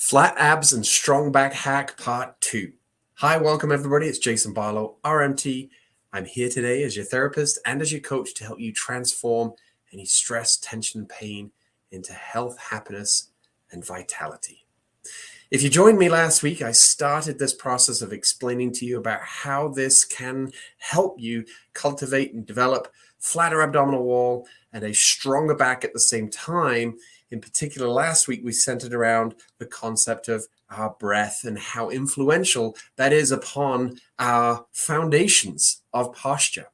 Flat abs and strong back hack part 2. Hi, welcome everybody. It's Jason Barlow, RMT. I'm here today as your therapist and as your coach to help you transform any stress, tension, pain into health, happiness, and vitality. If you joined me last week, I started this process of explaining to you about how this can help you cultivate and develop flatter abdominal wall and a stronger back at the same time. In particular, last week, we centered around the concept of our breath and how influential that is upon our foundations of posture.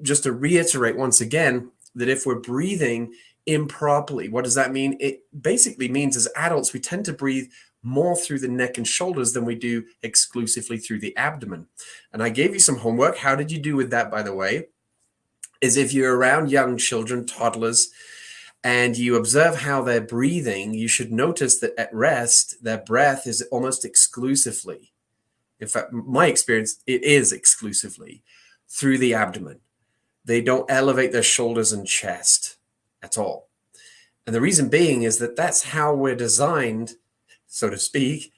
Just to reiterate once again, that if we're breathing improperly, what does that mean? It basically means as adults, we tend to breathe more through the neck and shoulders than we do exclusively through the abdomen. And I gave you some homework. How did you do with that, by the way? Is if you're around young children, toddlers, and you observe how they're breathing, you should notice that at rest, their breath is almost exclusively, in fact, my experience, it is exclusively through the abdomen. They don't elevate their shoulders and chest at all. And the reason being is that that's how we're designed, so to speak,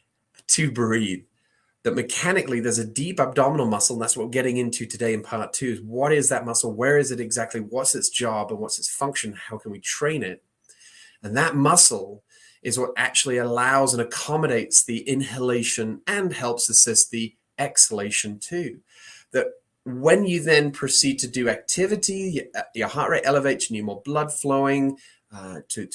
to breathe. That mechanically there's a deep abdominal muscle, and that's what we're getting into today in part 2. Is what is that muscle? Where is it exactly? What's its job and what's its function? How can we train it? And that muscle is what actually allows and accommodates the inhalation and helps assist the exhalation too. That when you then proceed to do activity, your heart rate elevates, you need more blood flowing, to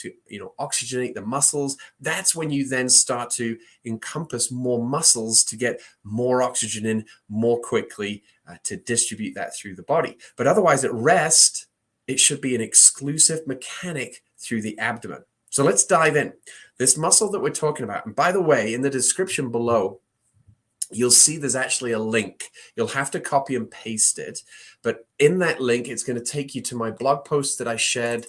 oxygenate the muscles. That's when you then start to encompass more muscles to get more oxygen in more quickly to distribute that through the body. But otherwise, at rest, it should be an exclusive mechanic through the abdomen. So let's dive in. This muscle that we're talking about, and by the way, in the description below, you'll see there's actually a link. You'll have to copy and paste it. But in that link, it's going to take you to my blog post that I shared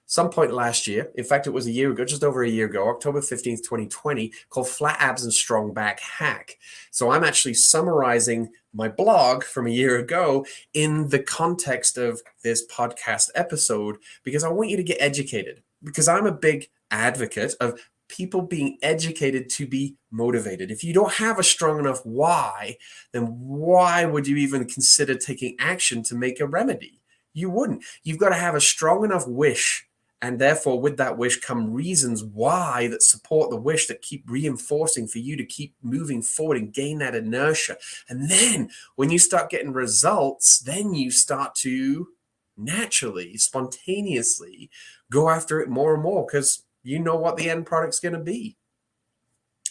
some point last year. In fact, it was a year ago, just over a year ago, October 15th, 2020, called Flat Abs and Strong Back Hack. So I'm actually summarizing my blog from a year ago in the context of this podcast episode, because I want you to get educated, because I'm a big advocate of people being educated to be motivated. If you don't have a strong enough why, then why would you even consider taking action to make a remedy? You wouldn't. You've got to have a strong enough wish. And therefore, with that wish come reasons why that support the wish, that keep reinforcing for you to keep moving forward and gain that inertia. And then when you start getting results, then you start to naturally, spontaneously go after it more and more because you know what the end product's going to be.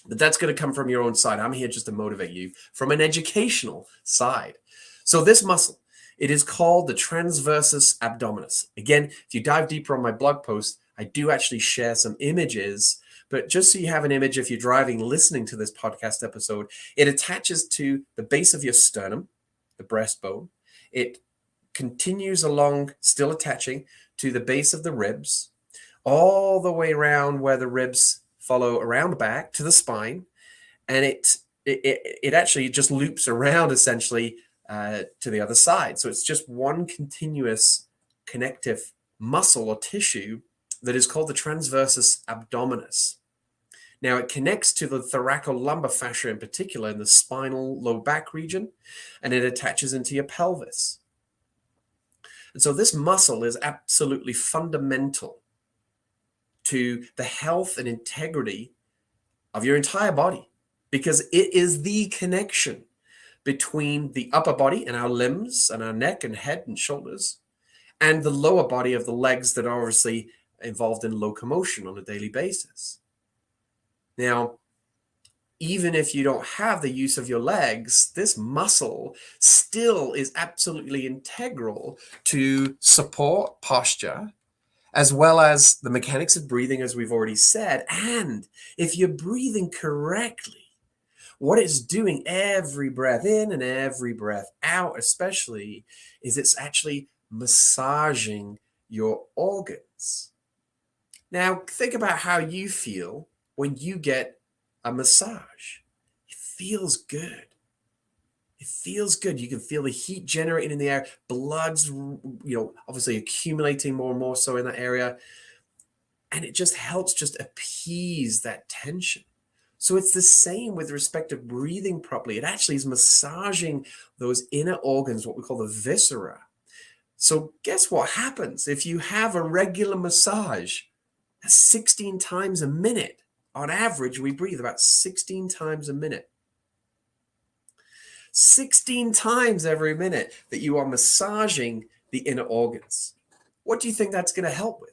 But that's going to come from your own side. I'm here just to motivate you from an educational side. So this muscle, it is called the Transversus Abdominus. Again, if you dive deeper on my blog post, I do actually share some images, but just so you have an image, if you're driving, listening to this podcast episode, it attaches to the base of your sternum, the breastbone. It continues along, still attaching to the base of the ribs, all the way around where the ribs follow around the back to the spine. And it actually just loops around essentially to the other side. So it's just one continuous connective muscle or tissue that is called the Transversus Abdominus. Now it connects to the thoracolumbar fascia in particular in the spinal low back region, and it attaches into your pelvis. And so this muscle is absolutely fundamental to the health and integrity of your entire body, because it is the connection between the upper body and our limbs and our neck and head and shoulders and the lower body of the legs that are obviously involved in locomotion on a daily basis. Now, even if you don't have the use of your legs, this muscle still is absolutely integral to support posture, as well as the mechanics of breathing, as we've already said. And if you're breathing correctly, what it's doing every breath in and every breath out, especially, is it's actually massaging your organs. Now, think about how you feel when you get a massage. It feels good. It feels good. You can feel the heat generating in the air. Blood's, obviously accumulating more and more so in that area. And it just helps just appease that tension. So it's the same with respect to breathing properly. It actually is massaging those inner organs, what we call the viscera. So guess what happens if you have a regular massage? That's 16 times a minute. On average, we breathe about 16 times a minute. 16 times every minute that you are massaging the inner organs. What do you think that's going to help with?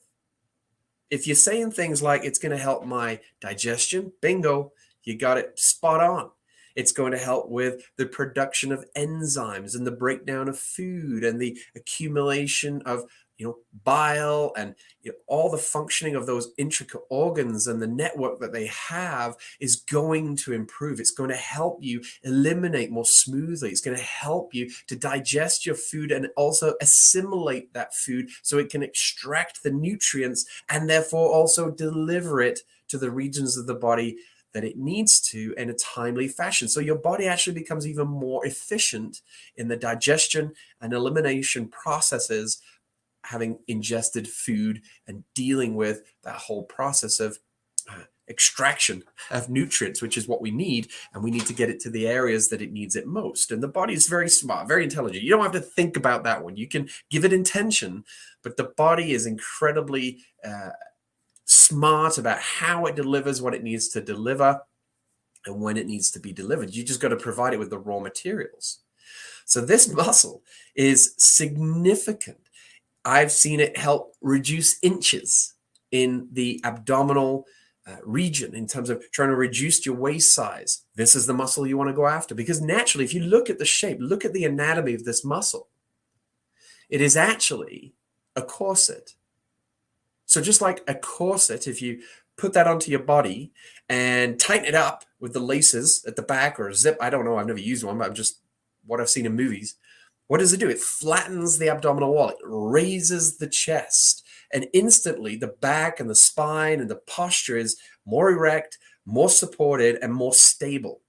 If you're saying things like it's going to help my digestion, bingo, you got it spot on. It's going to help with the production of enzymes and the breakdown of food and the accumulation of bile and all the functioning of those intricate organs, and the network that they have is going to improve. It's going to help you eliminate more smoothly. It's going to help you to digest your food and also assimilate that food so it can extract the nutrients and therefore also deliver it to the regions of the body that it needs to in a timely fashion. So your body actually becomes even more efficient in the digestion and elimination processes, having ingested food and dealing with that whole process of extraction of nutrients, which is what we need, and we need to get it to the areas that it needs it most. And the body is very smart, very intelligent. You don't have to think about that one. You can give it intention, but the body is incredibly smart about how it delivers what it needs to deliver and when it needs to be delivered. You just got to provide it with the raw materials. So this muscle is significant. I've seen it help reduce inches in the abdominal region in terms of trying to reduce your waist size. This is the muscle you want to go after, because naturally, if you look at the shape, look at the anatomy of this muscle, it is actually a corset. So just like a corset, if you put that onto your body and tighten it up with the laces at the back or a zip, I don't know, I've never used one, but I'm just what I've seen in movies. What does it do? It flattens the abdominal wall. It raises the chest. And instantly, the back and the spine and the posture is more erect, more supported, and more stable.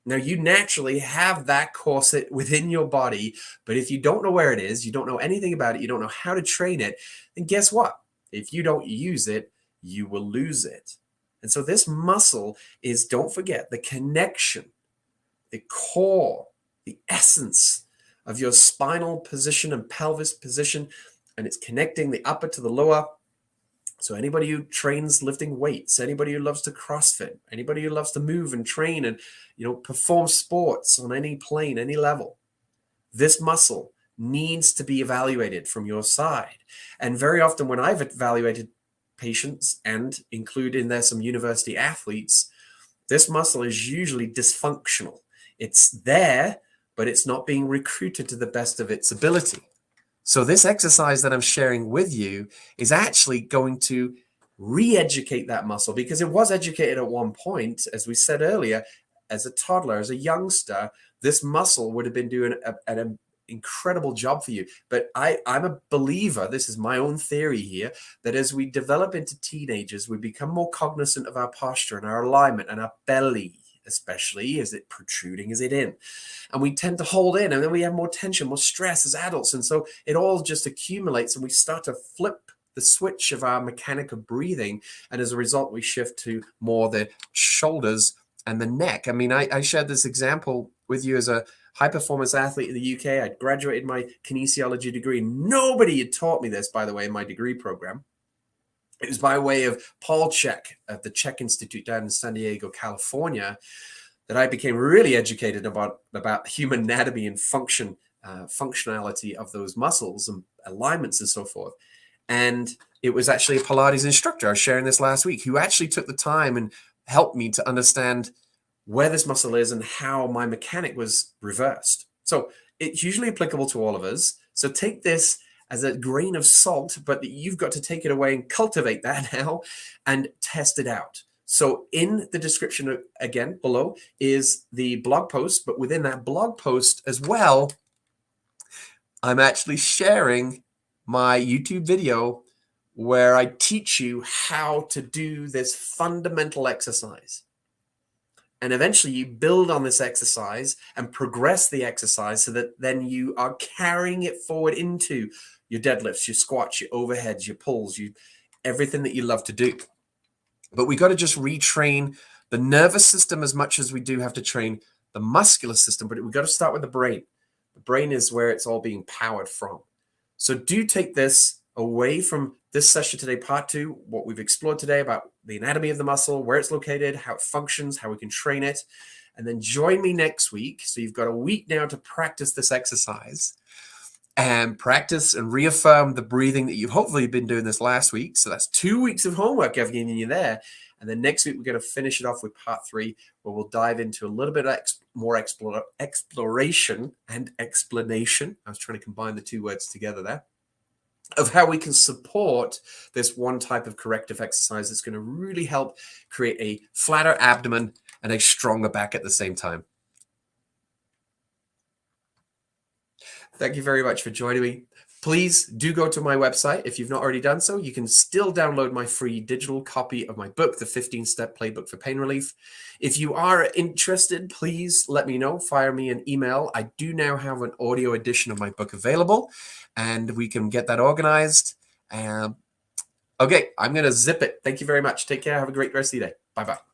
Now, you naturally have that corset within your body, but if you don't know where it is, you don't know anything about it, you don't know how to train it, then guess what? If you don't use it, you will lose it. And so this muscle is, don't forget, the connection, the core, the essence of your spinal position and pelvis position, and it's connecting the upper to the lower. So anybody who trains lifting weights, anybody who loves to CrossFit, anybody who loves to move and train and perform sports on any plane, any level, this muscle needs to be evaluated from your side. And very often when I've evaluated patients and include in there some university athletes, this muscle is usually dysfunctional. It's there, but it's not being recruited to the best of its ability. So this exercise that I'm sharing with you is actually going to re-educate that muscle, because it was educated at one point, as we said earlier, as a toddler, as a youngster, this muscle would have been doing an incredible job for you. But I'm a believer, this is my own theory here, that as we develop into teenagers, we become more cognizant of our posture and our alignment and our belly, especially, is it protruding, is it in? And we tend to hold in, and then we have more tension, more stress as adults. And so it all just accumulates, and we start to flip the switch of our mechanic of breathing. And as a result, we shift to more the shoulders and the neck. I mean, I shared this example with you as a high-performance athlete in the UK. I graduated my kinesiology degree. Nobody had taught me this, by the way, in my degree program. It was by way of Paul Chek at the Chek Institute down in San Diego, California, that I became really educated about human anatomy and functionality of those muscles and alignments and so forth. And it was actually a Pilates instructor, I was sharing this last week, who actually took the time and helped me to understand where this muscle is and how my mechanic was reversed. So it's usually applicable to all of us. So take this as a grain of salt, but you've got to take it away and cultivate that now and test it out. So in the description, again, below is the blog post, but within that blog post as well, I'm actually sharing my YouTube video where I teach you how to do this fundamental exercise. And eventually you build on this exercise and progress the exercise so that then you are carrying it forward into your deadlifts, your squats, your overheads, your pulls, everything that you love to do. But we got to just retrain the nervous system as much as we do have to train the muscular system, but we've got to start with the brain. The brain is where it's all being powered from. So do take this away from this session today, part 2, what we've explored today about the anatomy of the muscle, where it's located, how it functions, how we can train it. And then join me next week. So you've got a week now to practice this exercise and practice and reaffirm the breathing that you've hopefully been doing this last week. So that's 2 weeks of homework I've given you there. And then next week, we're going to finish it off with part 3, where we'll dive into a little bit more exploration and explanation. I was trying to combine the 2 words together there, of how we can support this one type of corrective exercise that's going to really help create a flatter abdomen and a stronger back at the same time. Thank you very much for joining me. Please do go to my website. If you've not already done so, you can still download my free digital copy of my book, The 15-Step Playbook for Pain Relief. If you are interested, please let me know. Fire me an email. I do now have an audio edition of my book available, and we can get that organized. Okay, I'm going to zip it. Thank you very much. Take care. Have a great rest of your day. Bye-bye.